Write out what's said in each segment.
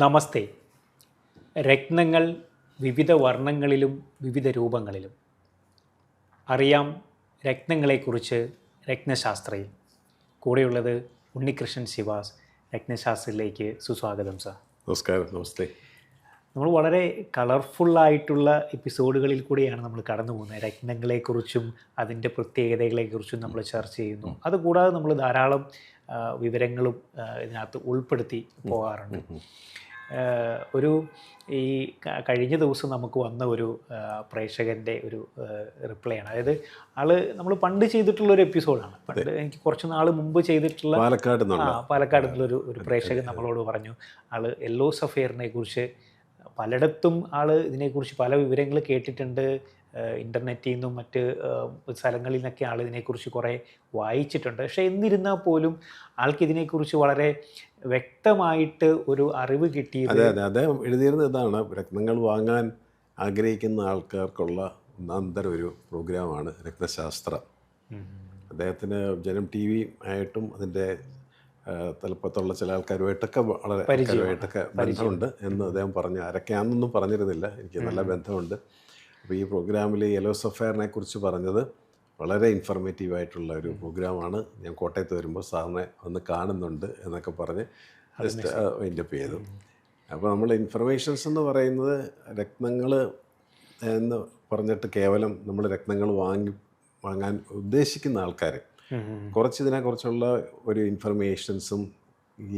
നമസ്തേ. രത്നങ്ങൾ വിവിധ വർണ്ണങ്ങളിലും വിവിധ രൂപങ്ങളിലും. അറിയാം രത്നങ്ങളെക്കുറിച്ച് രത്നശാസ്ത്രയിൽ. കൂടെയുള്ളത് ഉണ്ണികൃഷ്ണൻ ശിവാസ്. രത്നശാസ്ത്രയിലേക്ക് സുസ്വാഗതം സാർ. നമസ്കാരം. നമസ്തേ. നമ്മൾ വളരെ കളർഫുള്ളായിട്ടുള്ള എപ്പിസോഡുകളിൽ കൂടിയാണ് നമ്മൾ കടന്നു പോകുന്നത്. രത്നങ്ങളെക്കുറിച്ചും അതിൻ്റെ പ്രത്യേകതകളെക്കുറിച്ചും നമ്മൾ ചർച്ച ചെയ്യുന്നു. അതുകൂടാതെ നമ്മൾ ധാരാളം വിവരങ്ങളും ഇതിനകത്ത് ഉൾപ്പെടുത്തി പോകാറുണ്ട്. ഒരു ഈ കഴിഞ്ഞ ദിവസം നമുക്ക് വന്ന ഒരു പ്രേക്ഷകൻ്റെ ഒരു റിപ്ലൈ ആണ്. അതായത് നമ്മൾ പണ്ട് ചെയ്തിട്ടുള്ളൊരു എപ്പിസോഡാണ്. പണ്ട് എനിക്ക് കുറച്ച് നാൾ മുമ്പ് ചെയ്തിട്ടുള്ള പാലക്കാട് നിന്നുള്ളൊരു പ്രേക്ഷകൻ നമ്മളോട് പറഞ്ഞു, യെല്ലോ സഫയറിനെ കുറിച്ച് പലയിടത്തും ഇതിനെക്കുറിച്ച് പല വിവരങ്ങൾ കേട്ടിട്ടുണ്ട്. ഇൻ്റർനെറ്റിൽ നിന്നും മറ്റ് സ്ഥലങ്ങളിൽ നിന്നൊക്കെ ഇതിനെക്കുറിച്ച് കുറേ വായിച്ചിട്ടുണ്ട്. പക്ഷേ എന്നിരുന്നാൽ പോലും ഇതിനെക്കുറിച്ച് വളരെ വ്യക്തമായിട്ട് ഒരു അറിവ് കിട്ടിയത്. അതെ, അദ്ദേഹം എഴുതിയിരുന്നത് ഇതാണ്: രത്നങ്ങൾ വാങ്ങാൻ ആഗ്രഹിക്കുന്ന ആൾക്കാർക്കുള്ള ഒന്നാന്തരം ഒരു പ്രോഗ്രാമാണ് രത്നശാസ്ത്രം. അദ്ദേഹത്തിന് ജനം ടി വി ആയിട്ടും അതിൻ്റെ തലപ്പത്തുള്ള ചില ആൾക്കാരുമായിട്ടൊക്കെ വളരെ ബന്ധമുണ്ട് എന്ന് അദ്ദേഹം പറഞ്ഞു. ആരൊക്കെയാണെന്നൊന്നും പറഞ്ഞിരുന്നില്ല, എനിക്ക് നല്ല ബന്ധമുണ്ട്. അപ്പോൾ ഈ പ്രോഗ്രാമിൽ യെല്ലോ സഫയറിനെ കുറിച്ച് പറഞ്ഞത് വളരെ ഇൻഫർമേറ്റീവായിട്ടുള്ള ഒരു പ്രോഗ്രാമാണ്. ഞാൻ കോട്ടയത്ത് വരുമ്പോൾ സാറിനെ ഒന്ന് കാണുന്നുണ്ട് എന്നൊക്കെ പറഞ്ഞ് ജസ്റ്റ് വൈൻഡപ്പ് ചെയ്തു. അപ്പോൾ നമ്മൾ ഇൻഫർമേഷൻസ് എന്ന് പറയുന്നത് രത്നങ്ങൾ എന്ന് പറഞ്ഞിട്ട് കേവലം നമ്മൾ രത്നങ്ങൾ വാങ്ങാൻ ഉദ്ദേശിക്കുന്ന ആൾക്കാർ കുറച്ച് ഇതിനെക്കുറിച്ചുള്ള ഒരു ഇൻഫർമേഷൻസും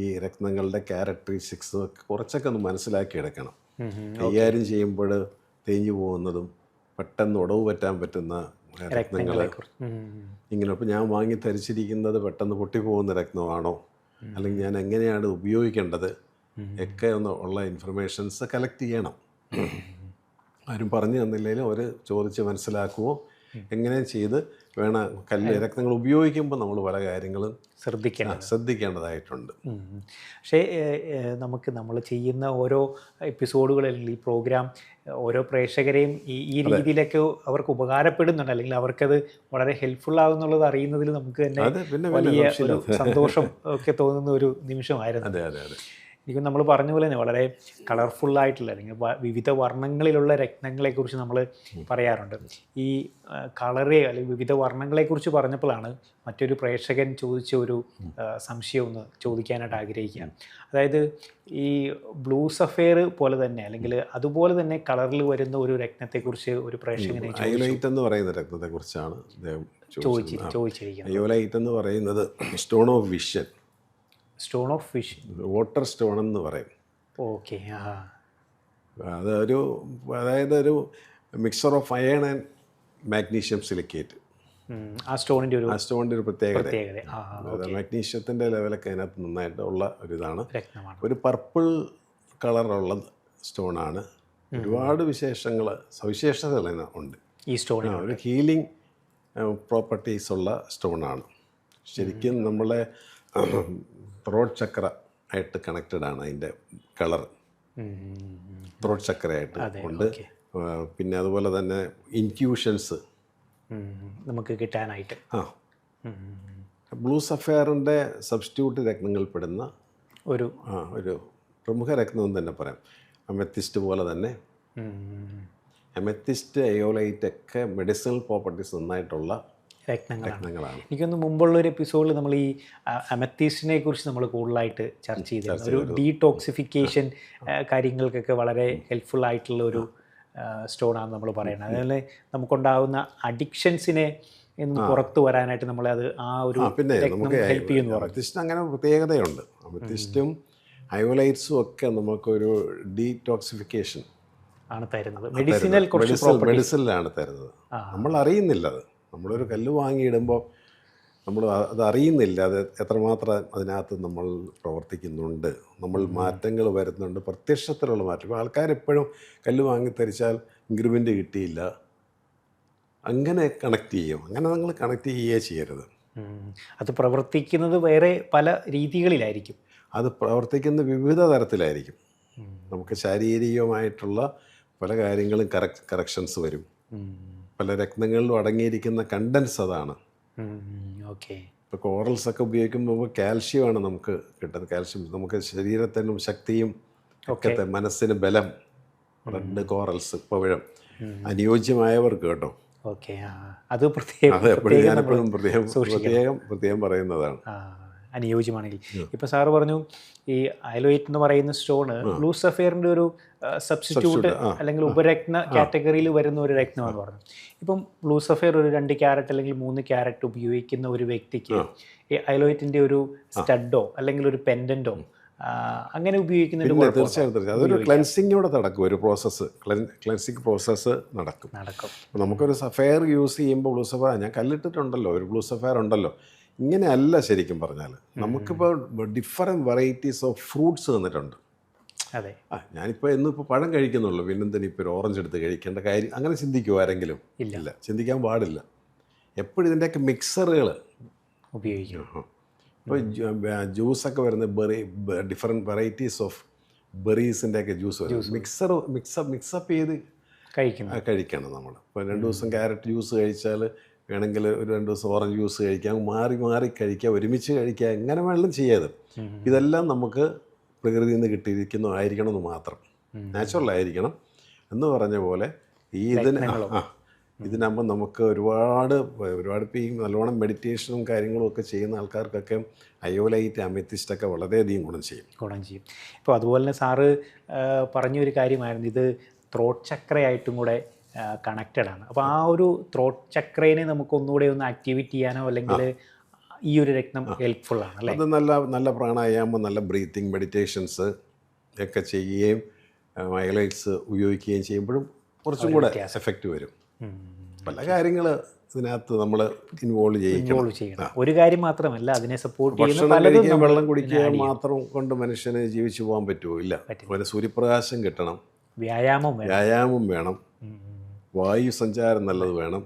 ഈ രത്നങ്ങളുടെ ക്യാരക്ടറിസ്റ്റിക്സും ഒക്കെ കുറച്ചൊക്കെ ഒന്ന് മനസ്സിലാക്കിയെടുക്കണം. കൈകാര്യം ചെയ്യുമ്പോൾ തേഞ്ഞു പോകുന്നതും പെട്ടെന്ന് ഉടവ് പറ്റാൻ പറ്റുന്ന രത്നങ്ങൾ ഇങ്ങനെ. അപ്പോൾ ഞാൻ വാങ്ങി ധരിച്ചിരിക്കുന്നത് പെട്ടെന്ന് പൊട്ടിപ്പോകുന്ന രത്നമാണോ, അല്ലെങ്കിൽ ഞാൻ എങ്ങനെയാണ് ഉപയോഗിക്കേണ്ടത് ഒക്കെ ഉള്ള ഇൻഫർമേഷൻസ് കളക്ട് ചെയ്യണം. ആരും പറഞ്ഞു തന്നില്ലെങ്കിലും അവർ ചോദിച്ച് മനസ്സിലാക്കുമോ എങ്ങനെ ചെയ്ത് വേണം രത്നങ്ങൾ ഉപയോഗിക്കുമ്പോൾ നമ്മൾ പല കാര്യങ്ങളും ശ്രദ്ധിക്കേണ്ടതായിട്ടുണ്ട്. പക്ഷേ നമ്മൾ ചെയ്യുന്ന ഓരോ എപ്പിസോഡുകളിൽ ഈ പ്രോഗ്രാം ഓരോ പ്രേക്ഷകരെയും ഈ രീതിയിലൊക്കെ അവർക്ക് ഉപകാരപ്പെടുന്നുണ്ട്, അല്ലെങ്കിൽ അവർക്കത് വളരെ ഹെൽപ്ഫുൾ ആകുന്നുള്ളത് അറിയുന്നതിൽ നമുക്ക് തന്നെ വലിയ ഒരു സന്തോഷം ഒക്കെ തോന്നുന്ന ഒരു നിമിഷമായിരുന്നു. അതെ അതെ അതെ എനിക്ക് നമ്മൾ പറഞ്ഞ പോലെ തന്നെ വളരെ കളർഫുള്ളായിട്ടുള്ള അല്ലെങ്കിൽ വിവിധ വർണ്ണങ്ങളിലുള്ള രത്നങ്ങളെക്കുറിച്ച് നമ്മൾ പറയാറുണ്ട്. ഈ കളറെ അല്ലെങ്കിൽ വിവിധ വർണ്ണങ്ങളെക്കുറിച്ച് പറഞ്ഞപ്പോഴാണ് മറ്റൊരു പ്രേക്ഷകൻ ചോദിച്ച ഒരു സംശയം ഒന്ന് ചോദിക്കാനായിട്ട് ആഗ്രഹിക്കുകയാണ്. അതായത് ഈ ബ്ലൂ സഫയർ പോലെ തന്നെ അല്ലെങ്കിൽ അതുപോലെ തന്നെ കളറിൽ വരുന്ന ഒരു രത്നത്തെക്കുറിച്ച് ഒരു പ്രേക്ഷകനെ അയോലൈറ്റ് എന്ന് പറയുന്ന രത്നത്തെക്കുറിച്ചാണ് ചോദിച്ചിരിക്കുന്നത്. അയോലൈറ്റ് എന്ന് പറയുന്നത് stone of vision, stone of vision, water stone എന്ന് പറയും. ഓക്കെ. അതായത് ഒരു mixer of iron and magnesium silicate. ആ സ്റ്റോണിൻ്റെ ഒരു പ്രത്യേകത. മാഗ്നീഷ്യത്തിൻ്റെ ലെവലൊക്കെ അതിനകത്ത് നന്നായിട്ട് ഉള്ള ഒരിതാണ്. ഒരു പർപ്പിൾ കളറുള്ള സ്റ്റോണാണ്. ഒരുപാട് സവിശേഷതകൾ ഉണ്ട് ഈ സ്റ്റോൺ. ഒരു ഹീലിംഗ് പ്രോപ്പർട്ടീസ് ഉള്ള സ്റ്റോണാണ്. ശരിക്കും നമ്മളെ ത്രോട്ട് ചക്ര ആയിട്ട് കണക്റ്റഡ് ആണ് അതിൻ്റെ കളർ. ത്രോട്ട് ചക്രയായിട്ട് ഉണ്ട്. പിന്നെ അതുപോലെ തന്നെ ഇൻറ്റ്യൂഷൻസ് നമുക്ക് കിട്ടാനായിട്ട്. ബ്ലൂ സഫയറിൻ്റെ സബ്സ്റ്റിറ്റ്യൂട്ട് രത്നങ്ങളിൽപ്പെടുന്ന ഒരു പ്രമുഖ രത്നം എന്ന് തന്നെ പറയാം. അമെത്തിസ്റ്റ് പോലെ തന്നെ അമെത്തിസ്റ്റ്, അയോലൈറ്റ് ഒക്കെ മെഡിസിനൽ പ്രോപ്പർട്ടീസ് നന്നായിട്ടുള്ള രത്നങ്ങളാണ്. എനിക്കൊന്ന് മുമ്പുള്ളൊരു എപ്പിസോഡിൽ നമ്മൾ ഈ അമെത്തിസ്റ്റിനെ കുറിച്ച് നമ്മൾ കൂടുതലായിട്ട് ചർച്ച ചെയ്തിരുന്നു. ഒരു ഡീടോക്സിഫിക്കേഷൻ കാര്യങ്ങൾക്കൊക്കെ വളരെ ഹെൽപ്ഫുൾ ആയിട്ടുള്ള ഒരു സ്റ്റോണാണ് നമ്മൾ പറയുന്നത്. അതുപോലെ നമുക്കുണ്ടാകുന്ന അഡിക്ഷൻസിനെ പുറത്തു വരാനായിട്ട് നമ്മളത് ആ ഒരു ഹെൽപ്പ് ചെയ്യുന്നു. അമെത്തിസ്റ്റിന് അങ്ങനെ പ്രത്യേകതയുണ്ട്. അമെത്തിസ്റ്റും അയോലൈറ്റ്സും ഒക്കെ നമുക്കൊരു ഡീടോക്സിഫിക്കേഷൻ ആണ് തരുന്നത്. മെഡിസിനിലാണ് തരുന്നത്. നമ്മൾ അറിയുന്നില്ല. അത് നമ്മളൊരു കല്ല് വാങ്ങിയിടുമ്പോൾ നമ്മൾ അത് അറിയുന്നില്ല, അത് എത്രമാത്രം അതിനകത്ത് നമ്മൾ പ്രവർത്തിക്കുന്നുണ്ട്, നമ്മൾ മാറ്റങ്ങൾ വരുന്നുണ്ട്, പ്രത്യക്ഷത്തിലുള്ള മാറ്റം. ഇപ്പോൾ ആൾക്കാരെപ്പോഴും കല്ല് വാങ്ങി ധരിച്ചാൽ ഇൻക്രിമെൻ്റ് കിട്ടിയില്ല, അങ്ങനെ കണക്ട് ചെയ്യും. അങ്ങനെ നിങ്ങൾ കണക്ട് ചെയ്യുകയേ ചെയ്യരുത്. അത് പ്രവർത്തിക്കുന്നത് വേറെ പല രീതികളിലായിരിക്കും. അത് പ്രവർത്തിക്കുന്ന വിവിധ തരത്തിലായിരിക്കും. നമുക്ക് ശാരീരികമായിട്ടുള്ള പല കാര്യങ്ങളും കറക്ഷൻസ് വരും. പല രത്നങ്ങളിലും അടങ്ങിയിരിക്കുന്ന കണ്ടൻസ് അതാണ്. ഓക്കെ. ഇപ്പോൾ കോറൽസൊക്കെ ഉപയോഗിക്കുമ്പോൾ കാൽഷ്യമാണ് നമുക്ക് കിട്ടുന്നത്. കാൽഷ്യം നമുക്ക് ശരീരത്തിനും ശക്തിയും ഒക്കത്തെ മനസ്സിന് ബലം, റെഡ് കോറൽസ് ഇപ്പോഴും അനുയോജ്യമായവർക്ക് കേട്ടോ. ഓക്കെ, അത് പ്രത്യേകം അത് എപ്പോഴും ഞാനെപ്പോഴും പ്രത്യേകം പറയുന്നതാണ്. അനുയോജ്യമാണെങ്കിൽ. ഇപ്പോൾ സാറ് പറഞ്ഞു ഈ അയലോയിറ്റ് എന്ന് പറയുന്ന സ്റ്റോണ് ബ്ലൂ സഫയറിൻ്റെ ഒരു സബ്സ്റ്റിറ്റ്യൂട്ട് അല്ലെങ്കിൽ ഉപരത്ന കാറ്റഗറിയിൽ വരുന്ന ഒരു രത്നമാണെന്ന് പറഞ്ഞു. ഇപ്പം ബ്ലൂ സഫയർ ഒരു 2 ക്യാരറ്റ് അല്ലെങ്കിൽ 3 ക്യാരറ്റ് ഉപയോഗിക്കുന്ന ഒരു വ്യക്തിക്ക് ഈ അയലോയിറ്റിൻ്റെ ഒരു സ്റ്റഡോ അല്ലെങ്കിൽ ഒരു പെൻഡൻറ്റോ അങ്ങനെ ഉപയോഗിക്കുന്ന തീർച്ചയായിട്ടും അതൊരു ക്ലെൻസിങ്ങോടെ നടക്കും. ഒരു പ്രോസസ്സ്, ക്ലെൻസിങ് പ്രോസസ്സ് നടക്കും. നമുക്കൊരു സഫയർ യൂസ് ചെയ്യുമ്പോൾ ബ്ലൂ സഫയർ ഞാൻ കല്ലിട്ടിട്ടുണ്ടല്ലോ, ഒരു ബ്ലൂ സഫയർ ഉണ്ടല്ലോ, ഇങ്ങനെയല്ല ശരിക്കും പറഞ്ഞാൽ. നമുക്കിപ്പോൾ ഡിഫറെൻറ്റ് വെറൈറ്റീസ് ഓഫ് ഫ്രൂട്ട്സ് തന്നിട്ടുണ്ട്. അതെ, ഞാനിപ്പോൾ ഇന്നിപ്പോൾ പഴം കഴിക്കുന്നുള്ളൂ, പിന്നെന്തിനും ഇപ്പോൾ ഒരു ഓറഞ്ച് എടുത്ത് കഴിക്കേണ്ട കാര്യം അങ്ങനെ ചിന്തിക്കുമോ ആരെങ്കിലും? ഇല്ല, ചിന്തിക്കാൻ പാടില്ല. എപ്പോഴും ഇതിൻ്റെയൊക്കെ മിക്സറുകൾ ഉപയോഗിക്കും. ഇപ്പോൾ ജ്യൂസൊക്കെ വരുന്നത് ഡിഫറെൻറ്റ് വെറൈറ്റീസ് ഓഫ് ബെറീസിൻ്റെയൊക്കെ ജ്യൂസ് വരും. മിക്സപ്പ് ചെയ്ത് കഴിക്കണം നമ്മൾ. ഇപ്പോൾ 2 ദിവസം ക്യാരറ്റ് ജ്യൂസ് കഴിച്ചാൽ വേണമെങ്കിൽ ഒരു 2 ദിവസം ഓറഞ്ച് ജ്യൂസ് കഴിക്കാം, മാറി മാറി കഴിക്കുക, ഒരുമിച്ച് കഴിക്കുക, എങ്ങനെ വേണമെങ്കിലും ചെയ്യാതെ. ഇതെല്ലാം നമുക്ക് പ്രകൃതിയിൽ നിന്ന് കിട്ടിയിരിക്കുന്നു ആയിരിക്കണമെന്ന് മാത്രം, നാച്ചുറൽ ആയിരിക്കണം എന്ന് പറഞ്ഞ പോലെ ഇതിനാകുമ്പോൾ നമുക്ക് ഒരുപാട് ഇപ്പോൾ ഈ നല്ലോണം മെഡിറ്റേഷനും കാര്യങ്ങളും ഒക്കെ ചെയ്യുന്ന ആൾക്കാർക്കൊക്കെ അയോലൈറ്റ്, അമെത്തിസ്റ്റൊക്കെ വളരെയധികം ഗുണം ചെയ്യും. ഇപ്പോൾ അതുപോലെ തന്നെ സാറ് പറഞ്ഞൊരു കാര്യമായിരുന്നു, ഇത് ത്രോട്ട് ചക്രയായിട്ടും കൂടെ കണക്റ്റഡ് ആണ്. അപ്പോൾ ആ ഒരു ത്രോട്ട് ചക്രേനെ നമുക്ക് ഒന്നുകൂടെ ഒന്ന് ആക്ടിവേറ്റ് ചെയ്യാനോ അല്ലെങ്കിൽ ഈ ഒരു രത്നം ഹെൽപ്ഫുൾ ആണ് അല്ലേ? അത് നല്ല പ്രാണായാമം, നല്ല ബ്രീത്തിങ് മെഡിറ്റേഷൻസ് ഒക്കെ ചെയ്യുകയും ഹൈലൈറ്റ്സ് ഉപയോഗിക്കുകയും ചെയ്യുമ്പോഴും കുറച്ചും കൂടെ എഫക്റ്റ് വരും. പല കാര്യങ്ങൾ ഇതിനകത്ത് നമ്മൾ ഇൻവോൾവ് ചെയ്യണം. ഒരു കാര്യം മാത്രമല്ല, അതിനെ സപ്പോർട്ട് ചെയ്യുന്ന വെള്ളം കുടിക്കുക മാത്രം കൊണ്ട് മനുഷ്യന് ജീവിച്ചു പോകാൻ പറ്റുമോ? ഇല്ല. അതുപോലെ സൂര്യപ്രകാശം കിട്ടണം, വ്യായാമം വേണം, വായു സഞ്ചാരം നല്ലത് വേണം,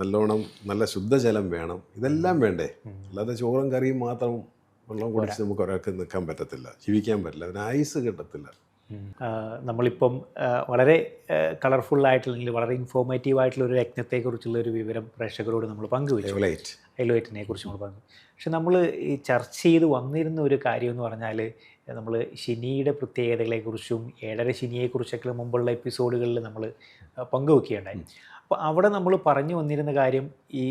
നല്ലോണം നല്ല ശുദ്ധജലം വേണം, ഇതെല്ലാം വേണ്ടേ? അല്ലാതെ ചോറും കറിയും മാത്രം വെള്ളം കുടിച്ച് നമുക്ക് ഒരാൾക്ക് നിൽക്കാൻ പറ്റത്തില്ല, ജീവിക്കാൻ പറ്റില്ല, അതിന് ആയുസ് കിട്ടത്തില്ല. നമ്മളിപ്പം വളരെ കളർഫുള്ളായിട്ടുള്ള അല്ലെങ്കിൽ വളരെ ഇൻഫോർമേറ്റീവായിട്ടുള്ള ഒരു രത്നത്തെക്കുറിച്ചുള്ള ഒരു വിവരം പ്രേക്ഷകരോട് നമ്മൾ പങ്കുവച്ചു, അയലോയിറ്റിനെ കുറിച്ച് നമ്മൾ പറഞ്ഞു. പക്ഷെ നമ്മൾ ഈ ചർച്ച ചെയ്ത് വന്നിരുന്ന ഒരു കാര്യം എന്ന് പറഞ്ഞാൽ നമ്മൾ ശനിയുടെ പ്രത്യേകതകളെക്കുറിച്ചും 7.5 ശനിയെക്കുറിച്ചൊക്കെ മുമ്പുള്ള എപ്പിസോഡുകളിൽ നമ്മൾ പങ്കുവെക്കുകയുണ്ടായി. അപ്പോൾ അവിടെ നമ്മൾ പറഞ്ഞു വന്നിരുന്ന കാര്യം ഈ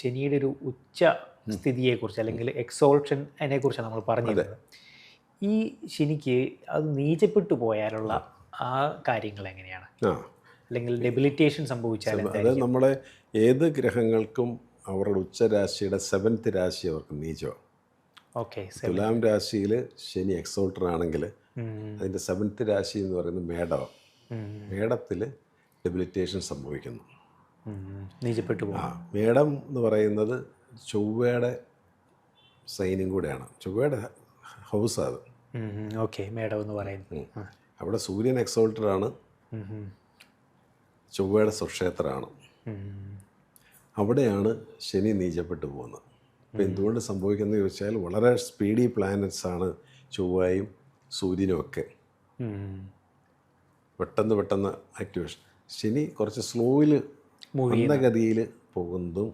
ശനിയുടെ ഒരു ഉച്ച സ്ഥിതിയെക്കുറിച്ച് അല്ലെങ്കിൽ എക്സോൾഷൻ അതിനെക്കുറിച്ചാണ് നമ്മൾ പറഞ്ഞിരുന്നത്. ഈ ശനിക്ക് അത് നീചപ്പെട്ടു പോയാലുള്ള ആ കാര്യങ്ങൾ എങ്ങനെയാണ്, അല്ലെങ്കിൽ ഡെബിലിറ്റേഷൻ സംഭവിച്ചാൽ? അത് നമ്മളെ ഏത് ഗ്രഹങ്ങൾക്കും അവരുടെ ഉച്ചരാശിയുടെ 7th രാശി അവർക്ക് നീചമാണ്. ഓക്കെ, തുലാം രാശിയിൽ ശനി എക്സോൾട്ടർ ആണെങ്കിൽ അതിൻ്റെ 7th രാശി എന്ന് പറയുന്നത് മേടമാണ്. മേടത്തിൽ ഡെബിലിറ്റേഷൻ സംഭവിക്കുന്നു, നീചപ്പെട്ടു പോകും. മേടം എന്ന് പറയുന്നത് ചൊവ്വയുടെ സൈനും കൂടെയാണ്, ചൊവ്വയുടെ ഹൗസാണ് അത്. ഓക്കെ, മേടം എന്ന് പറയുന്നത് അവിടെ സൂര്യൻ എക്സോൾട്ടറാണ്, ചൊവ്വയുടെ സ്വക്ഷേത്രമാണ്. അവിടെയാണ് ശനി നീചപ്പെട്ടു പോകുന്നത്. അപ്പോൾ എന്തുകൊണ്ട് സംഭവിക്കുന്നത് ചോദിച്ചാൽ വളരെ സ്പീഡി പ്ലാനറ്റ്സ് ആണ് ചൊവ്വയും സൂര്യനും ഒക്കെ. പെട്ടെന്ന് ആക്ടിവേഷൻ. ശനി കുറച്ച് സ്ലോയിൽ മന്ദഗതിയിൽ പോകുന്നതും,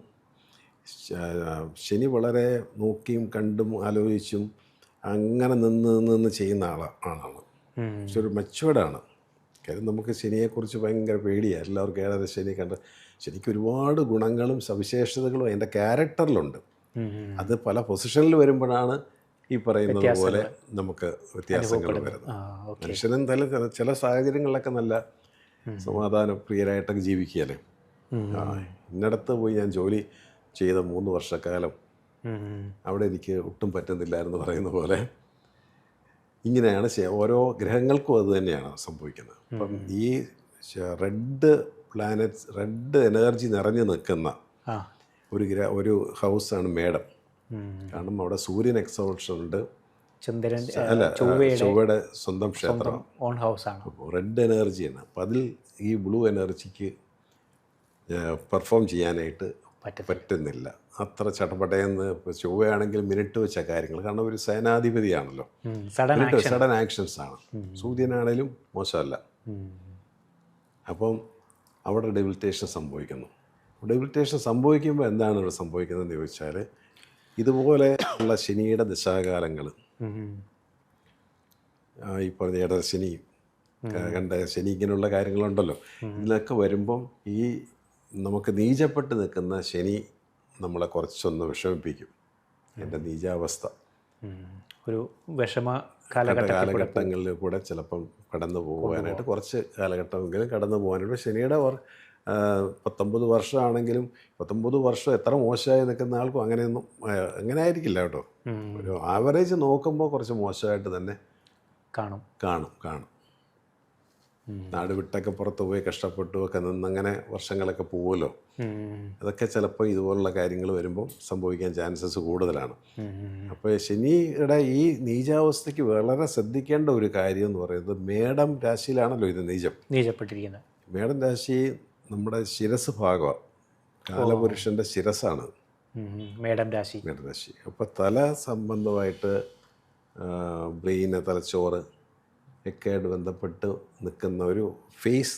ശനി വളരെ നോക്കിയും കണ്ടും ആലോചിച്ചും അങ്ങനെ നിന്ന് ചെയ്യുന്ന ആളാണ്. പക്ഷെ ഒരു മെച്ചുവേർഡാണ്. കാര്യം നമുക്ക് ശനിയെക്കുറിച്ച് ഭയങ്കര പേടിയാണ് എല്ലാവർക്കും. ഏതാതെ ശനി ശനിക്ക് ഒരുപാട് ഗുണങ്ങളും സവിശേഷതകളും അതിൻ്റെ ക്യാരക്ടറിലുണ്ട്. അത് പല പൊസിഷനിൽ വരുമ്പോഴാണ് ഈ പറയുന്നത് പോലെ നമുക്ക് വ്യത്യാസങ്ങൾ വരുന്നത്. മനുഷ്യനും ചില സാഹചര്യങ്ങളിലൊക്കെ നല്ല സമാധാനപ്രിയരായിട്ടൊക്കെ ജീവിക്കുകയല്ലേ. ഇന്നിടത്ത് പോയി ഞാൻ ജോലി ചെയ്ത 3 വർഷക്കാലം അവിടെ എനിക്ക് ഒട്ടും പറ്റുന്നില്ലായിരുന്നു പറയുന്ന പോലെ ഇങ്ങനെയാണ് ഓരോ ഗ്രഹങ്ങൾക്കും അത് തന്നെയാണ് സംഭവിക്കുന്നത്. അപ്പം ഈ റെഡ് പ്ലാനറ്റ്സ്, റെഡ് എനർജി നിറഞ്ഞു നിൽക്കുന്ന ഒരു ഹൗസാണ് മേടം. കാരണം അവിടെ സൂര്യൻ എക്സോൾഷൻ ഉണ്ട്, ചന്ദ്രൻ ചൊവ്വയുടെ സ്വന്തം ക്ഷേത്രം, ഓൺ ഹൗസാണ്, റെഡ് എനർജിയാണ്. അപ്പം അതിൽ ഈ ബ്ലൂ എനർജിക്ക് പെർഫോം ചെയ്യാനായിട്ട് പറ്റുന്നില്ല. അത്ര ചട്ടപ്പട്ടയെന്ന് ചൊവ്വയാണെങ്കിൽ മിനിറ്റ് വെച്ച കാര്യങ്ങൾ, കാരണം ഒരു സേനാധിപതിയാണല്ലോ, സഡൻ ആക്ഷൻസ് ആണ്. സൂര്യനാണേലും മോശമല്ല. അപ്പം അവിടെ ഡെബിലിറ്റേഷൻ സംഭവിക്കുന്നു. ഡെബിലിറ്റേഷൻ സംഭവിക്കുമ്പോൾ എന്താണ് ഇവിടെ സംഭവിക്കുന്നതെന്ന് ചോദിച്ചാൽ, ഇതുപോലെ ഉള്ള ശനിയുടെ ദശാകാലങ്ങൾ ഈ പറഞ്ഞ ഏഴര ശനി, കണ്ട ശനി, ഇങ്ങനെയുള്ള കാര്യങ്ങളുണ്ടല്ലോ. ഇതിലൊക്കെ വരുമ്പം ഈ നമുക്ക് നീചപ്പെട്ട് നിൽക്കുന്ന ശനി നമ്മളെ കുറച്ചൊന്ന് വിഷമിപ്പിക്കും. എൻ്റെ നീചാവസ്ഥ ഒരു വിഷമ കാലഘട്ടങ്ങളിൽ കൂടെ ചിലപ്പം കടന്നു പോകാനായിട്ട്, കുറച്ച് കാലഘട്ടമെങ്കിലും കടന്നു പോകാനായിട്ട്. ശനിയുടെ 19 വർഷമാണെങ്കിലും 19 വർഷം എത്ര മോശമായി നിൽക്കുന്ന ആൾക്കും അങ്ങനെയൊന്നും അങ്ങനെ ആയിരിക്കില്ല കേട്ടോ. ഒരു ആവറേജ് നോക്കുമ്പോൾ കുറച്ച് മോശമായിട്ട് തന്നെ കാണും. നാട് വിട്ടൊക്കെ പുറത്ത് പോയി കഷ്ടപ്പെട്ടു ഒക്കെ നിന്നങ്ങനെ വർഷങ്ങളൊക്കെ പോകുമല്ലോ. അതൊക്കെ ചിലപ്പോൾ ഇതുപോലുള്ള കാര്യങ്ങൾ വരുമ്പോൾ സംഭവിക്കാൻ ചാൻസസ് കൂടുതലാണ്. അപ്പോൾ ശനിയുടെ ഈ നീചാവസ്ഥയ്ക്ക് വളരെ ശ്രദ്ധിക്കേണ്ട ഒരു കാര്യം എന്ന് പറയുന്നത്, മേടം രാശിയിലാണല്ലോ ഇത് നീചപ്പെട്ടിരിക്കുന്നത്. മേടം രാശി നമ്മുടെ ശിരസ് ഭാഗമാണ്, കാലപുരുഷൻ്റെ ശിരസാണ് മേടം രാശി. അപ്പോൾ തല സംബന്ധമായിട്ട് ബ്രെയിന്, തലച്ചോറ് ഒക്കെ ആയിട്ട് ബന്ധപ്പെട്ട് നിൽക്കുന്ന ഒരു ഫേസ്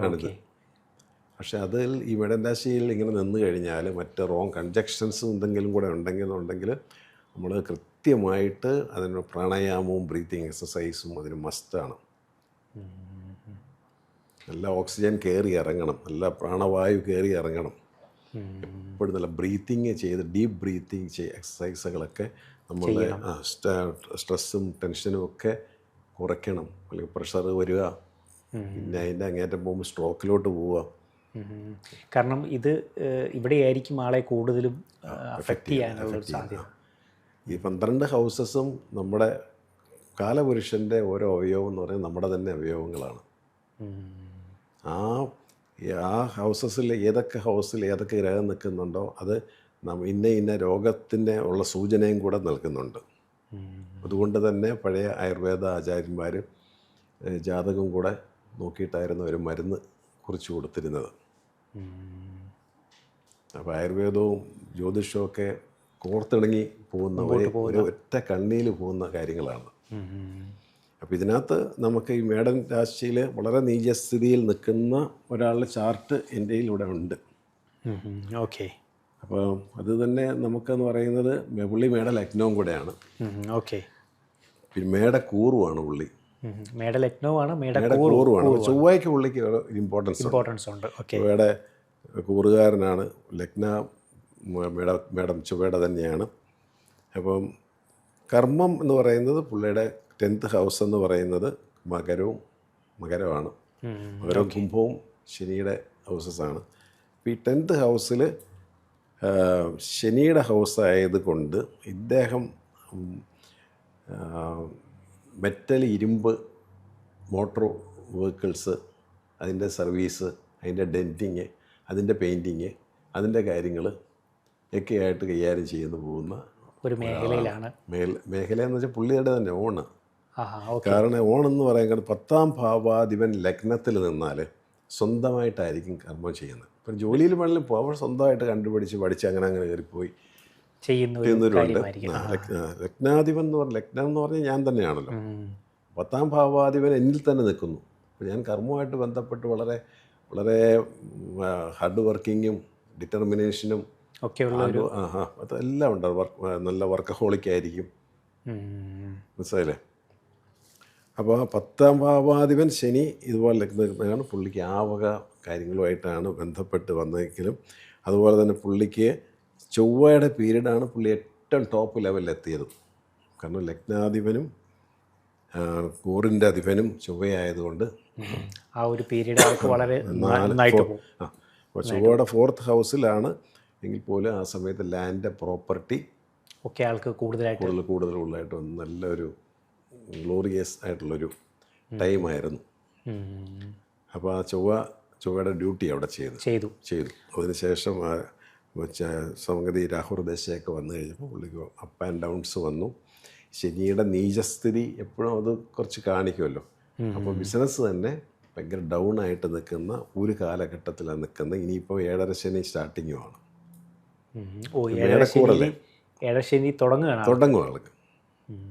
ആണിത്. പക്ഷെ അതിൽ ഈ മേടൻ രാശിയിൽ ഇങ്ങനെ നിന്ന് കഴിഞ്ഞാൽ മറ്റ് റോങ് കൺജക്ഷൻസ് എന്തെങ്കിലും കൂടെ ഉണ്ടെങ്കിൽ നമ്മൾ കൃത്യമായിട്ട് അതിന് പ്രാണായാമവും ബ്രീത്തിങ് എക്സസൈസും അതിന് മസ്റ്റാണ്. നല്ല ഓക്സിജൻ കയറി ഇറങ്ങണം, നല്ല പ്രാണവായു കയറി ഇറങ്ങണം. എപ്പോഴും നല്ല ബ്രീത്തിങ് ചെയ്ത് ഡീപ്പ് ബ്രീത്തിങ് എക്സസൈസുകളൊക്കെ നമ്മൾ സ്ട്രെസ്സും ടെൻഷനും ഒക്കെ കുറയ്ക്കണം. അല്ലെങ്കിൽ പ്രഷർ വരിക, പിന്നെ അതിൻ്റെ അങ്ങേറ്റം പോകുമ്പോൾ സ്ട്രോക്കിലോട്ട് പോവുക. കാരണം ഇത് ഇവിടെയായിരിക്കും ആളെ കൂടുതലും അഫക്റ്റ് ചെയ്യാനുള്ള സാധ്യത. ഈ 12 ഹൗസസും നമ്മുടെ കാലപുരുഷൻ്റെ ഓരോ അവയവം എന്ന് പറയുന്നത് നമ്മുടെ തന്നെ അവയവങ്ങളാണ്. ആ ഹൗസസിൽ ഏതൊക്കെ ഹൗസിൽ ഏതൊക്കെ ഗ്രഹം നിൽക്കുന്നുണ്ടോ അത് ഇന്ന രോഗത്തിൻ്റെ ഉള്ള സൂചനയും കൂടെ നൽകുന്നുണ്ട്. അതുകൊണ്ട് തന്നെ പഴയ ആയുർവേദ ആചാര്യന്മാർ ജാതകം കൂടെ നോക്കിയിട്ടായിരുന്നു ഒരു മരുന്ന് കുറിച്ച് കൊടുത്തിരുന്നത്. അപ്പോൾ ആയുർവേദവും ജ്യോതിഷവും ഒക്കെ കോർത്തിണങ്ങി പോകുന്ന ഒരു ഒറ്റ കണ്ണിയിൽ പോകുന്ന കാര്യങ്ങളാണ്. അപ്പോൾ ഇതിനകത്ത് നമുക്ക് ഈ മേടൻ രാശിയിൽ വളരെ നീചസ്ഥിതിയിൽ നിൽക്കുന്ന ഒരാളുടെ ചാർട്ട് എൻ്റെ ഇവിടെ ഉണ്ട്. ഓക്കെ. അപ്പോൾ അത് തന്നെ നമുക്കെന്ന് പറയുന്നത് പുള്ളി മേട ലഗ്നവും കൂടെയാണ്. ഓക്കെ. പിന്നെ മേടക്കൂറുമാണ് പുള്ളി. മേടലഗ്നവുമാണ്, മേടക്കൂറുമാണ്. ചൊവ്വയ്ക്ക് പുള്ളിക്ക് ഇമ്പോർട്ടൻസ് ഉണ്ട്. ചൊവ്വയുടെ കൂറുകാരനാണ്. ലഗ്ന മേടം ചൊവ്വയുടെ തന്നെയാണ്. അപ്പം കർമ്മം എന്ന് പറയുന്നത് പുള്ളിയുടെ 10th ഹൗസ് എന്ന് പറയുന്നത് മകരമാണ്. മകരവും കുംഭവും ശനിയുടെ ഹൗസസാണ്. അപ്പോൾ ഈ 10th ഹൗസിൽ ശനിയുടെ ഹൗസ് ആയതുകൊണ്ട് ഇദ്ദേഹം മെറ്റൽ, ഇരുമ്പ്, മോട്ടോർ വെഹിക്കിൾസ്, അതിൻ്റെ സർവീസ്, അതിൻ്റെ ഡെൻറ്റിങ്, അതിൻ്റെ പെയിൻറ്റിങ്, അതിൻ്റെ കാര്യങ്ങൾ ഒക്കെയായിട്ട് കൈകാര്യം ചെയ്തു പോകുന്ന ഒരു മേഖലയിലാണ്. മേഖല എന്ന് വെച്ചാൽ പുള്ളിയുടെ തന്നെ ഓണ്. കാരണം ഓണെന്ന് പറയുന്നത് 10ാം ഭാവാധിപൻ ലഗ്നത്തിൽ നിന്നാൽ സ്വന്തമായിട്ടായിരിക്കും കർമ്മം ചെയ്യുന്നത്. ഇപ്പം ജോലിയിൽ വേണമെങ്കിലും പോകാൻ സ്വന്തമായിട്ട് കണ്ടുപിടിച്ച് പഠിച്ച് അങ്ങനെ കയറിപ്പോയി ചെയ്യുന്നവരുണ്ട്. ലഗ്നാധിപൻ എന്ന് പറഞ്ഞാൽ, ലഗ്നം എന്ന് പറഞ്ഞാൽ ഞാൻ തന്നെയാണല്ലോ. 10ാം ഭാവാധിപൻ എന്നിൽ തന്നെ നിൽക്കുന്നു. അപ്പോൾ ഞാൻ കർമ്മമായിട്ട് ബന്ധപ്പെട്ട് വളരെ വളരെ ഹാർഡ് വർക്കിങ്ങും ഡിറ്റർമിനേഷനും അതെല്ലാം ഉണ്ട്. നല്ല വർക്കഹോളിക്കായിരിക്കും. മനസ്സിലായില്ലേ? അപ്പോൾ 10ാം ഭാവാധിപൻ ശനി ഇതുപോലെ നിൽക്കുന്നതാണ്. പുള്ളിക്ക് ആ വക കാര്യങ്ങളുമായിട്ടാണ് ബന്ധപ്പെട്ട് വന്നെങ്കിലും അതുപോലെ തന്നെ പുള്ളിക്ക് ചൊവ്വയുടെ പീരീഡാണ് പുള്ളി ഏറ്റവും ടോപ്പ് ലെവലിലെത്തിയത്. കാരണം ലഗ്നാധിപനും കൂറിൻ്റെ അധിപനും ചൊവ്വയായതുകൊണ്ട് ആ ഒരു പീരീഡ് വളരെ അപ്പോൾ ചൊവ്വയുടെ 4th ഹൗസിലാണ് എങ്കിൽ പോലും ആ സമയത്ത് ലാൻഡ്, പ്രോപ്പർട്ടി ഒക്കെ ആൾക്ക് കൂടുതലുള്ളതായിട്ട് നല്ലൊരു ഗ്ലോറിയസ് ആയിട്ടുള്ളൊരു ടൈമായിരുന്നു. അപ്പോൾ ആ ചൊവ്വയുടെ ഡ്യൂട്ടി അവിടെ ചെയ്തു. അതിനുശേഷം സംഗതി രാഹുൽ ദേശയൊക്കെ വന്നു കഴിഞ്ഞപ്പോൾ പുള്ളിക്ക് അപ്പ് ആൻഡ് ഡൗൺസ് വന്നു. ശനിയുടെ നീചസ്ഥിതി എപ്പോഴും അത് കുറച്ച് കാണിക്കുമല്ലോ. അപ്പോൾ ബിസിനസ് തന്നെ ഭയങ്കര ഡൗൺ ആയിട്ട് നിൽക്കുന്ന ഒരു കാലഘട്ടത്തിലാണ് നിൽക്കുന്നത്. ഇനിയിപ്പോൾ 7.5 ശനി സ്റ്റാർട്ടിങ്ങുമാണ്. ശനി തുടങ്ങും ആൾക്ക്.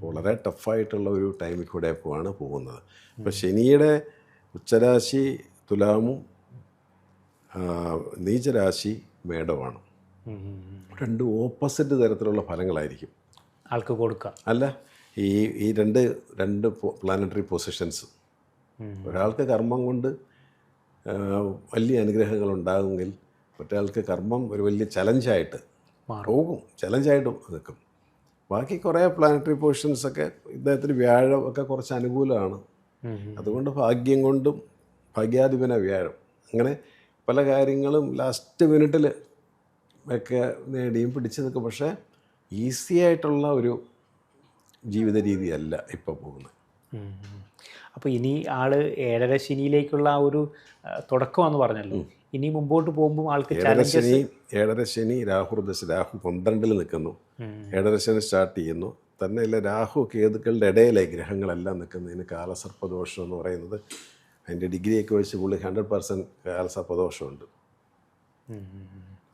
വളരെ ടഫായിട്ടുള്ള ഒരു ടൈമിൽ കൂടെ പോകുന്നത്. അപ്പോൾ ശനിയുടെ ഉച്ചരാശി തുലാമും നീചരാശി മേടമാണ്. രണ്ടും ഓപ്പോസിറ്റ് തരത്തിലുള്ള ഫലങ്ങളായിരിക്കും ആൾക്ക് കൊടുക്കുക. അല്ല, ഈ രണ്ട് പ്ലാനറ്ററി പൊസിഷൻസ് ഒരാൾക്ക് കർമ്മം കൊണ്ട് വലിയ അനുഗ്രഹങ്ങൾ ഉണ്ടാകുമെങ്കിൽ മറ്റേ കർമ്മം ഒരു വലിയ ചലഞ്ചായിട്ട് പോകും, ചലഞ്ചായിട്ട് നിൽക്കും. ബാക്കി കുറേ പ്ലാനറ്ററി പൊസിഷൻസൊക്കെ ഇദ്ദേഹത്തിന് വ്യാഴം ഒക്കെ കുറച്ച് അനുകൂലമാണ്. അതുകൊണ്ട് ഭാഗ്യം കൊണ്ടും ഭാഗ്യാധിപന വ്യാഴം അങ്ങനെ പല കാര്യങ്ങളും ലാസ്റ്റ് മിനിറ്റിൽ ഒക്കെ നേടിയും പിടിച്ച് നിൽക്കും. പക്ഷേ ഈസി ആയിട്ടുള്ള ഒരു ജീവിത രീതിയല്ല ഇപ്പോൾ പോകുന്നത്. അപ്പോൾ ഇനി ആള് 7.5 ശനിയിലേക്കുള്ള ആ ഒരു തുടക്കമാണെന്ന് പറഞ്ഞല്ലോ. ഇനി മുമ്പോട്ട് പോകുമ്പോൾ ആൾക്ക് 7.5 ശനി രാഹു 12 നിൽക്കുന്നു. 7.5 ശനി സ്റ്റാർട്ട് ചെയ്യുന്നു. തന്നെയല്ല രാഹു കേതുക്കളുടെ ഇടയിലെ ഗ്രഹങ്ങളെല്ലാം നിൽക്കുന്നതിന് കാലസർപ്പദോഷം എന്ന് പറയുന്നത് അതിൻ്റെ ഡിഗ്രിയൊക്കെ വെച്ച് പുള്ളി 100% കാലസർപ്പദോഷമുണ്ട്.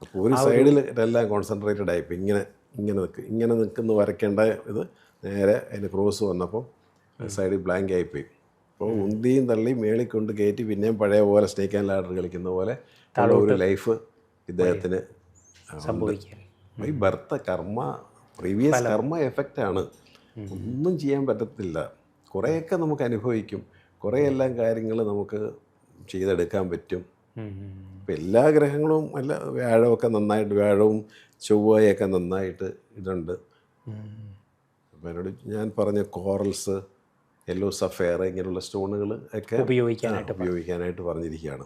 അപ്പോൾ ഒരു സൈഡിൽ എല്ലാം കോൺസെൻട്രേറ്റഡ് ആയിപ്പോൾ ഇങ്ങനെ നിൽക്കുന്ന വരയ്ക്കേണ്ട ഇത് നേരെ അതിന് ക്രോസ് വന്നപ്പോൾ സൈഡിൽ ബ്ലാങ്ക് ആയിപ്പോയി. അപ്പോൾ ഉന്തിയും തള്ളി മേളിൽ കൊണ്ട് കയറ്റി പിന്നെയും പഴയ പോലെ സ്നേക്ക് ആൻഡ് ലാഡർ കളിക്കുന്ന പോലെ ഒരു ലൈഫ് ഇദ്ദേഹത്തിന് സംഭവിക്കുക. ഈ ബർത്ത് പ്രീവിയസ് കർമ്മ എഫക്റ്റാണ്. ഒന്നും ചെയ്യാൻ പറ്റത്തില്ല. കുറേയൊക്കെ നമുക്ക് അനുഭവിക്കും, കുറേയെല്ലാം കാര്യങ്ങൾ നമുക്ക് ചെയ്തെടുക്കാൻ പറ്റും. ഇപ്പം എല്ലാ ഗ്രഹങ്ങളും അല്ല, വ്യാഴവും ചൊവ്വയൊക്കെ നന്നായിട്ട് ഇതുണ്ട്. അപ്പം എന്നോട് ഞാൻ പറഞ്ഞ കോറൽസ്, യെല്ലോ സഫയർ ഇങ്ങനെയുള്ള സ്റ്റോണുകൾ ഒക്കെ ഉപയോഗിക്കാനായിട്ട് പറഞ്ഞിരിക്കുകയാണ്.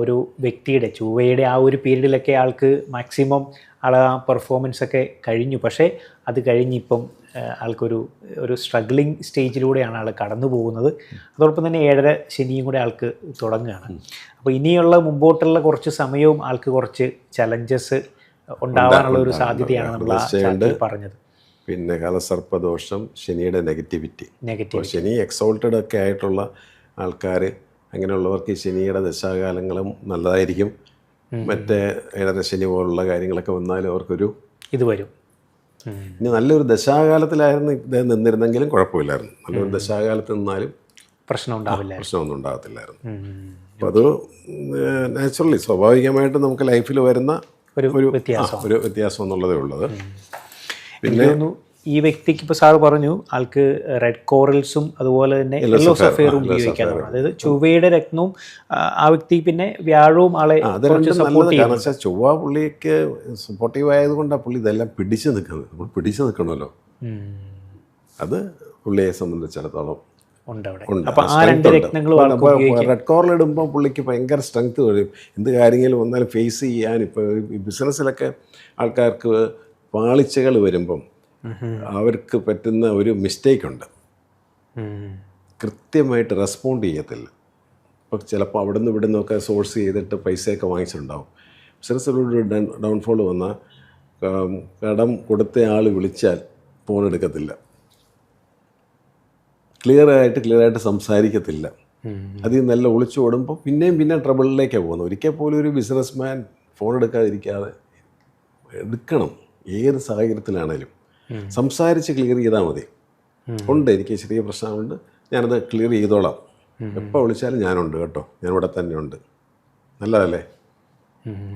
ഒരു വ്യക്തിയുടെ ചൊവ്വയുടെ ആ ഒരു പീരീഡിലൊക്കെ ആൾക്ക് മാക്സിമം ആളെ ആ പെർഫോമൻസ് ഒക്കെ കഴിഞ്ഞു. പക്ഷേ അത് കഴിഞ്ഞിപ്പം ആൾക്കൊരു സ്ട്രഗ്ലിംഗ് സ്റ്റേജിലൂടെയാണ് ആൾ കടന്നു പോകുന്നത്. അതോടൊപ്പം തന്നെ 7.5 ശനിയും കൂടെ ആൾക്ക് തുടങ്ങുകയാണ്. അപ്പോൾ ഇനിയുള്ള മുമ്പോട്ടുള്ള കുറച്ച് സമയവും ആൾക്ക് കുറച്ച് ചലഞ്ചസ് ഉണ്ടാവാനുള്ള ഒരു സാധ്യതയാണ് നമ്മൾ ആ ചാറ്റിൽ പറഞ്ഞത്. പിന്നെ കാലസർപ്പദോഷം, ശനിയുടെ നെഗറ്റിവിറ്റി. ശനി എക്സോൾട്ടഡ് ഒക്കെ ആയിട്ടുള്ള ആൾക്കാർ, അങ്ങനെയുള്ളവർക്ക് ഈ ശനിയുടെ ദശാകാലങ്ങളും നല്ലതായിരിക്കും. മറ്റേ 7.5 ശനി പോലുള്ള കാര്യങ്ങളൊക്കെ വന്നാലും അവർക്കൊരു ഇത് വരും. ഇനി നല്ലൊരു ദശാകാലത്തിലായിരുന്നു ഇദ്ദേഹം നിന്നിരുന്നെങ്കിലും കുഴപ്പമില്ലായിരുന്നു. നല്ലൊരു ദശാകാലത്ത് നിന്നാലും പ്രശ്നമൊന്നും ഉണ്ടാകത്തില്ലായിരുന്നു. അപ്പോൾ അത് നാച്ചുറലി സ്വാഭാവികമായിട്ട് നമുക്ക് ലൈഫിൽ വരുന്ന ഒരു വ്യത്യാസം എന്നുള്ളതേ ഉള്ളത്. പിന്നെ ഈ വ്യക്തിക്ക് ഇപ്പോൾ സാറ് പറഞ്ഞു ആൾക്ക് റെഡ് കോറൽസും അതുപോലെ തന്നെ യെല്ലോ സഫയറും ഉപയോഗിക്കാനാണ്. അതായത് ചൊവ്വയുടെ രത്നവും ആ വ്യക്തി പിന്നെ വ്യാഴവും ആളെ സപ്പോർട്ട് ചെയ്യുന്നു. ചൊവ്വ പുള്ളിക്ക് സപ്പോർട്ടീവ് ആയതുകൊണ്ടാണ് പുള്ളി ഇതെല്ലാം പിടിച്ചു നിൽക്കുന്നത്. നമ്മൾ പിടിച്ചു നിൽക്കണമല്ലോ. അത് പുള്ളിയെ സംബന്ധിച്ചിടത്തോളം റെഡ് കോറൽ ഇടുമ്പോൾ പുള്ളിക്ക് ഭയങ്കര സ്ട്രെങ്ത് വരും. എന്ത് കാര്യങ്ങളും വന്നാലും ഫേസ് ചെയ്യാൻ. ഇപ്പോൾ ഈ ബിസിനസ്സിലൊക്കെ ആൾക്കാർക്ക് പാളിച്ചകൾ വരുമ്പം അവർക്ക് പറ്റുന്ന ഒരു മിസ്റ്റേക്കുണ്ട്, കൃത്യമായിട്ട് റെസ്പോണ്ട് ചെയ്യത്തില്ല. ഇപ്പോൾ ചിലപ്പോൾ അവിടെ നിന്ന് ഇവിടെ നിന്നൊക്കെ സോഴ്സ് ചെയ്തിട്ട് പൈസയൊക്കെ വാങ്ങിച്ചിട്ടുണ്ടാവും. ബിസിനസ്സിലൊരു ഡൗൺഫോൾ വന്നാൽ കടം കൊടുത്ത ആൾ വിളിച്ചാൽ ഫോൺ എടുക്കത്തില്ല, ക്ലിയറായിട്ട് സംസാരിക്കത്തില്ല. അതിൽ നല്ല ഒളിച്ചു ഓടുമ്പോൾ പിന്നെയും ട്രബിളിലേക്കാണ് പോകുന്നത്. ഒരിക്കൽ പോലും ഒരു ബിസിനസ് മാൻ ഫോൺ എടുക്കാതിരിക്കാതെ എടുക്കണം. ഏത് സാഹചര്യത്തിലാണേലും സംസാരിച്ച് ക്ലിയർ ചെയ്താൽ മതി. എനിക്ക് ചെറിയ പ്രശ്നമുണ്ട്, ഞാനത് ക്ലിയർ ചെയ്തോളാം, എപ്പോൾ വിളിച്ചാലും ഞാനുണ്ട് കേട്ടോ, ഞാനിവിടെ തന്നെ ഉണ്ട്. നല്ലതല്ലേ?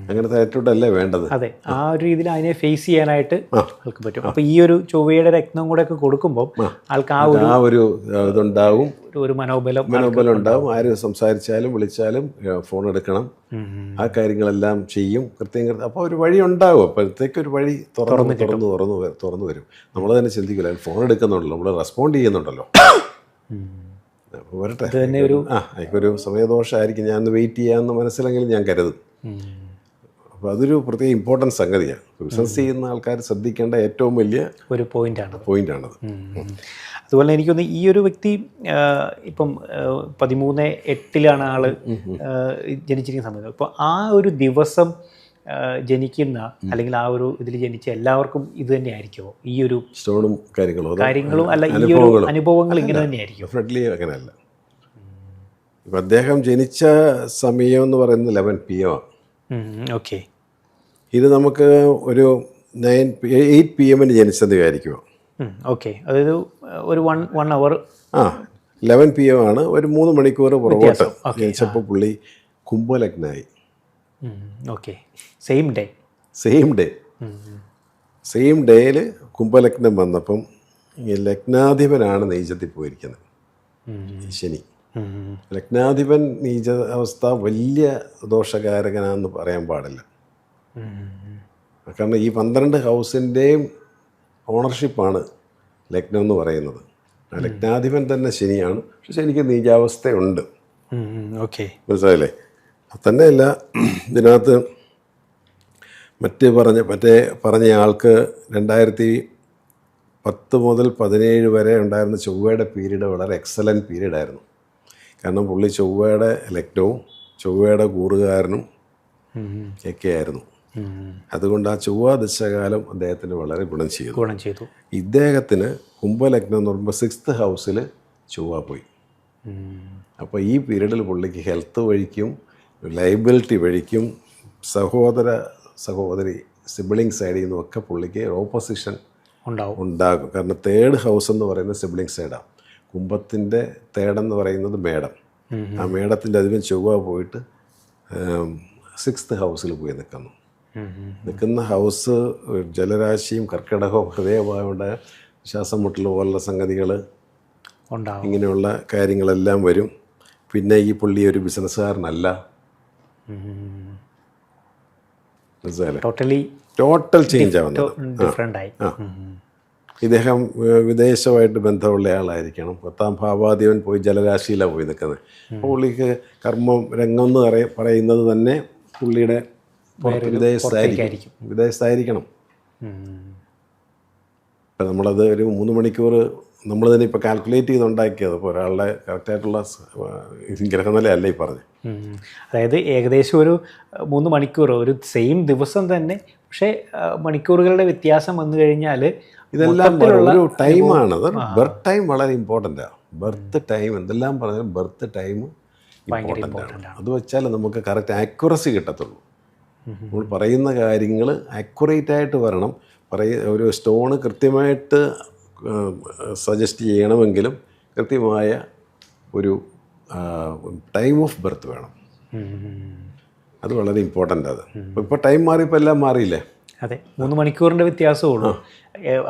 അങ്ങനത്തെ ആറ്റിറ്റ്യൂഡല്ലേ വേണ്ടത്. അതെ, ആ ഒരു രീതിയിൽ അതിനെ ഫേസ് ചെയ്യാനായിട്ട് ആൾക്ക് പറ്റും. അപ്പോൾ ഈ ഒരു ചൊവ്വയുടെ രത്നം കൂടെ ഒക്കെ കൊടുക്കുമ്പോൾ ആൾക്ക് ആ ഒരു ഇതുണ്ടാവും, ഒരു മനോബലം ഉണ്ടാവും. ആര് സംസാരിച്ചാലും വിളിച്ചാലും ഫോൺ എടുക്കണം, ആ കാര്യങ്ങളെല്ലാം ചെയ്യും കൃത്യം. അപ്പോൾ ഒരു വഴി ഉണ്ടാവും. അപ്പോഴത്തേക്ക് ഒരു വഴി തുറന്നു വരും. നമ്മൾ തന്നെ ചിന്തിക്കില്ല, ഫോൺ എടുക്കുന്നുണ്ടല്ലോ, നമ്മൾ റെസ്പോണ്ട് ചെയ്യുന്നുണ്ടല്ലോ. വരട്ടെ, എനിക്കൊരു സമയദോഷമായിരിക്കും, ഞാൻ വെയിറ്റ് ചെയ്യാമെന്ന് മനസ്സിലെങ്കിലും ഞാൻ കരുതും. അപ്പോൾ അതൊരു പ്രത്യേക ഇമ്പോർട്ടൻസ് സംഗതിയാണ്. ബിസിനസ് ചെയ്യുന്ന ആൾക്കാർ ശ്രദ്ധിക്കേണ്ട ഏറ്റവും വലിയ ഒരു പോയിന്റാണത്. അതുപോലെ എനിക്കൊന്ന് ഈ ഒരു വ്യക്തി ഇപ്പം 13/8 ആള് ജനിച്ചിരിക്കുന്ന സമയത്ത്, അപ്പോൾ ആ ഒരു ദിവസം ജനിക്കുന്ന അല്ലെങ്കിൽ ആ ഒരു ഇതിൽ ജനിച്ച എല്ലാവർക്കും ഇത് തന്നെ ആയിരിക്കുമോ ഈ ഒരു സ്റ്റോണും കാര്യങ്ങളും അല്ല ഈ ഒരു അനുഭവങ്ങൾ ഇങ്ങനെ തന്നെ ആയിരിക്കും? ഡെഫിനറ്റ്ലി അങ്ങനെയല്ല. ഇപ്പം അദ്ദേഹം ജനിച്ച സമയം എന്ന് പറയുന്നത് 11 PM. ഓക്കെ, ഇത് നമുക്ക് ഒരു 8 PM ജനിച്ചത് വിചാരിക്കുമോ? ഓക്കെ, അതായത് ഒരു 1 hour 11 PM ആണ്. ഒരു 3 മണിക്കൂർ പുറകോട്ട് ജനിച്ചപ്പോൾ പുള്ളി കുംഭലഗ്നായി. ഓക്കെ, സെയിം ഡേ സെയിം ഡേയിൽ കുംഭലഗ്നം വന്നപ്പം ഈ ലഗ്നാധിപനാണ് നീചത്തിൽ പോയിരിക്കുന്നത്, ഈ ശനി. ലഗ്നാധിപൻ നീച അവസ്ഥ വലിയ ദോഷകാരകനാണെന്ന് പറയാൻ പാടില്ല. കാരണം ഈ 12 ഹൗസിൻ്റെയും ഓണർഷിപ്പാണ് ലഗ്നം എന്ന് പറയുന്നത്. ആ ലഗ്നാധിപൻ തന്നെ ശനിയാണ്, പക്ഷെ ശനിക്ക് നീചാവസ്ഥയുണ്ട്. ഓക്കെ, മനസ്സിലായില്ലേ? തന്നെയല്ല, ഇതിനകത്ത് പറഞ്ഞ ആൾക്ക് 2010 മുതൽ 17 വരെ ഉണ്ടായിരുന്ന ചൊവ്വയുടെ പീരീഡ് വളരെ എക്സലൻറ്റ് പീരീഡായിരുന്നു. കാരണം പുള്ളി ചൊവ്വയുടെ ലഗ്നവും ചൊവ്വയുടെ കൂറുകാരനും ഒക്കെയായിരുന്നു. അതുകൊണ്ട് ആ ചൊവ്വ ദശകാലം അദ്ദേഹത്തിന് വളരെ ഗുണം ചെയ്തു. ഇദ്ദേഹത്തിന് കുംഭലഗ്നം എന്ന് പറയുമ്പോൾ 6th ഹൗസിൽ ചൊവ്വ പോയി. അപ്പോൾ ഈ പീരീഡിൽ പുള്ളിക്ക് ഹെൽത്ത് വഴിക്കും ലയബിലിറ്റി വഴിക്കും സഹോദരി സിബിളിംഗ് സൈഡിൽ നിന്നൊക്കെ പുള്ളിക്ക് ഓപ്പോസിഷൻ ഉണ്ടാകും. കാരണം 3rd ഹൗസ് എന്ന് പറയുന്നത് സിബിളിംഗ് സൈഡാണ്. കുംഭത്തിൻ്റെ 3rd എന്ന് പറയുന്നത് മേടം. ആ മേടത്തിൻ്റെ അധികം ചൊവ്വ പോയിട്ട് 6th ഹൗസിൽ പോയി നിൽക്കുന്ന ഹൗസ് ജലരാശിയും കർക്കിടകവും ഹൃദയഭാവമുണ്ട്, ശ്വാസം മുട്ടൽ പോലുള്ള സംഗതികൾ, ഇങ്ങനെയുള്ള കാര്യങ്ങളെല്ലാം വരും. പിന്നെ ഈ പുള്ളി ഒരു ബിസിനസ്സുകാരനല്ല, ടോട്ടൽ ചേഞ്ച് ആവുന്നത്. ഇദ്ദേഹം വിദേശമായിട്ട് ബന്ധമുള്ള ആളായിരിക്കണം. 10ാം ഭാവാധിപൻ പോയി ജലരാശിയിലാണ് പോയി നിൽക്കുന്നത്. അപ്പോൾ പുള്ളിക്ക് കർമ്മം രംഗം എന്ന് പറയുന്നത് തന്നെ പുള്ളിയുടെ വിദേശത്തായിരിക്കണം. ഇപ്പം നമ്മളത് ഒരു 3 മണിക്കൂർ നമ്മൾ തന്നെ ഇപ്പോൾ കാൽക്കുലേറ്റ് ചെയ്തുണ്ടാക്കിയത്. അപ്പോൾ ഒരാളുടെ കറക്റ്റായിട്ടുള്ള ഗ്രഹനിലയല്ല ഈ പറഞ്ഞത്. അതായത് ഏകദേശം ഒരു 3 മണിക്കൂർ, ഒരു സെയിം ദിവസം തന്നെ, പക്ഷേ മണിക്കൂറുകളുടെ വ്യത്യാസം വന്നു കഴിഞ്ഞാൽ ഇതെല്ലാം ഒരു ടൈമാണ്. അത് ബർത്ത് ടൈം വളരെ ഇമ്പോർട്ടൻ്റാണ്. ബർത്ത് ടൈം എന്തെല്ലാം പറഞ്ഞാലും ബർത്ത് ടൈം ഇമ്പോർട്ടൻ്റാണ്. അത് വെച്ചാൽ നമുക്ക് കറക്റ്റ് ആക്യുറസി കിട്ടത്തുള്ളൂ. നമ്മൾ പറയുന്ന കാര്യങ്ങൾ ആക്യുറേറ്റായിട്ട് വരണം. ഒരു സ്റ്റോണ് കൃത്യമായിട്ട് സജസ്റ്റ് ചെയ്യണമെങ്കിലും കൃത്യമായ ഒരു ടൈം ഓഫ് ബർത്ത് വേണം. അത് വളരെ ഇമ്പോർട്ടൻ്റ്. അത് ഇപ്പോൾ ടൈം മാറിയപ്പോൾ എല്ലാം മാറിയില്ലേ? അതെ, 3 മണിക്കൂറിൻ്റെ വ്യത്യാസമുള്ളൂ.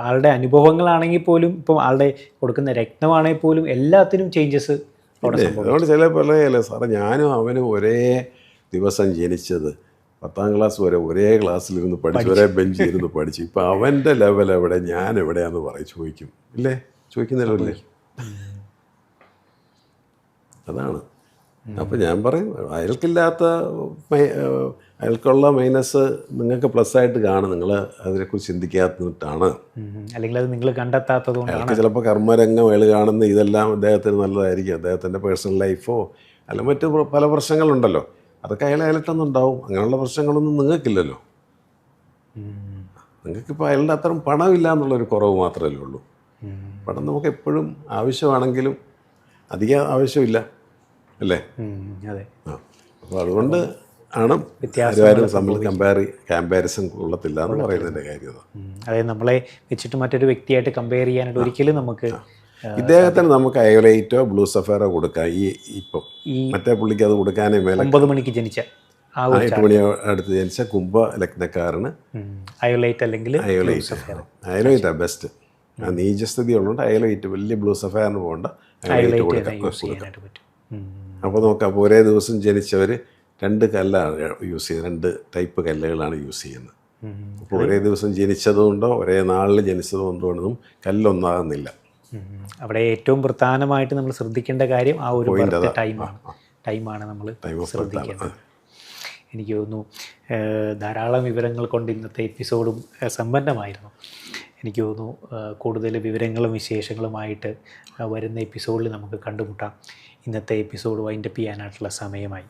ആളുടെ അനുഭവങ്ങളാണെങ്കിൽ പോലും, ഇപ്പം ആളുടെ കൊടുക്കുന്ന രത്നമാണെങ്കിൽ പോലും എല്ലാത്തിനും ചേഞ്ചസ്. അതുകൊണ്ട് ചില പറയല്ലേ സാറേ, ഞാനും അവനും ഒരേ ദിവസം ജനിച്ചത്, 10ാം ക്ലാസ് വരെ ഒരേ ക്ലാസ്സിലിരുന്ന് പഠിച്ചു, ഒരേ ബെഞ്ചിൽ ഇരുന്ന് പഠിച്ചു. ഇപ്പം അവൻ്റെ ലെവൽ എവിടെ, ഞാൻ എവിടെയാന്ന് ചോദിക്കും ഇല്ലേ? ചോദിക്കുന്നില്ലല്ലേ? അതാണ്. അപ്പം ഞാൻ പറയും, അയാൾക്കുള്ള മൈനസ് നിങ്ങൾക്ക് പ്ലസ് ആയിട്ട് കാണും. നിങ്ങൾ അതിനെക്കുറിച്ച് ചിന്തിക്കാത്തിട്ടാണ്, അല്ലെങ്കിൽ അത് നിങ്ങൾ കണ്ടെത്താത്തതുകൊണ്ട്. അയാൾക്ക് ചിലപ്പോൾ കർമ്മരംഗം അയാൾ കാണുന്ന ഇതെല്ലാം അദ്ദേഹത്തിന് നല്ലതായിരിക്കും. അദ്ദേഹത്തിൻ്റെ പേഴ്സണൽ ലൈഫോ അല്ല മറ്റു പല പ്രശ്നങ്ങളുണ്ടല്ലോ, അതൊക്കെ അയാളായിട്ടൊന്നുണ്ടാവും. അങ്ങനെയുള്ള പ്രശ്നങ്ങളൊന്നും നിങ്ങൾക്കില്ലല്ലോ. നിങ്ങൾക്കിപ്പോൾ അയാളുടെ അത്രയും പണമില്ല എന്നുള്ളൊരു കുറവ് മാത്രമല്ലേ ഉള്ളൂ. പണം നമുക്ക് എപ്പോഴും ആവശ്യമാണെങ്കിലും അധികം ആവശ്യമില്ല അല്ലേ? അതെ. അപ്പോൾ അതുകൊണ്ട് ആണ് തമ്മിൽ കമ്പാരിസൺ കൊള്ളത്തില്ല എന്ന് പറയുന്നതിൻ്റെ കാര്യം. അതായത് നമ്മളെ വെച്ചിട്ട് മറ്റൊരു വ്യക്തിയായിട്ട് കമ്പയർ ചെയ്യാനായിട്ട് ഒരിക്കലും നമുക്ക് ഇദ്ദേഹത്തിന് നമുക്ക് അയോലൈറ്റോ ബ്ലൂ സഫയറോ കൊടുക്കാം. ഇപ്പം മറ്റേ പുള്ളിക്ക് അത് കൊടുക്കാനേ മേലെ 9 മണിക്ക് ജനിച്ച 8 മണി അടുത്ത് ജനിച്ച കുംഭ ലഗ്നക്കാരന് അയോലൈറ്റ് അല്ലെങ്കിൽ അയോലൈറ്റാണ് ബെസ്റ്റ്. ആ നീചസ്ഥിതി ഉള്ളതുകൊണ്ട് അയോലൈറ്റ്, വലിയ ബ്ലൂ സഫയറിന് പോകേണ്ട അയോലൈറ്റ് കൊടുക്കാം. അപ്പോൾ നോക്കാം, അപ്പോൾ ഒരേ ദിവസം ജനിച്ചവർ 2 കല്ലാണ് യൂസ് ചെയ്യുന്നത്, 2 ടൈപ്പ് കല്ലുകളാണ് യൂസ് ചെയ്യുന്നത്. അപ്പോൾ ഒരേ ദിവസം ജനിച്ചതുകൊണ്ടോ ഒരേ നാളിൽ ജനിച്ചതുകൊണ്ടൊന്നും കല്ലൊന്നാകുന്നില്ല. അവിടെ ഏറ്റവും പ്രധാനമായിട്ട് നമ്മൾ ശ്രദ്ധിക്കേണ്ട കാര്യം ആ ഒരു ടൈമാണ് നമ്മൾ ശ്രദ്ധിക്കേണ്ടത്. എനിക്ക് തോന്നുന്നു ധാരാളം വിവരങ്ങൾ കൊണ്ട് ഇന്നത്തെ എപ്പിസോഡും സമ്പന്നമായിരുന്നു. എനിക്ക് തോന്നുന്നു കൂടുതൽ വിവരങ്ങളും വിശേഷങ്ങളുമായിട്ട് വരുന്ന എപ്പിസോഡിൽ നമുക്ക് കണ്ടുമുട്ടാം. ഇന്നത്തെ എപ്പിസോഡ് വൈൻഡപ്പ് ചെയ്യാനായിട്ടുള്ള സമയമായി.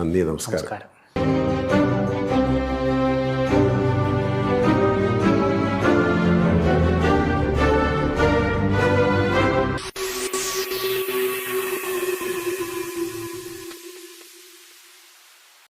നന്ദി, നമസ്കാരം.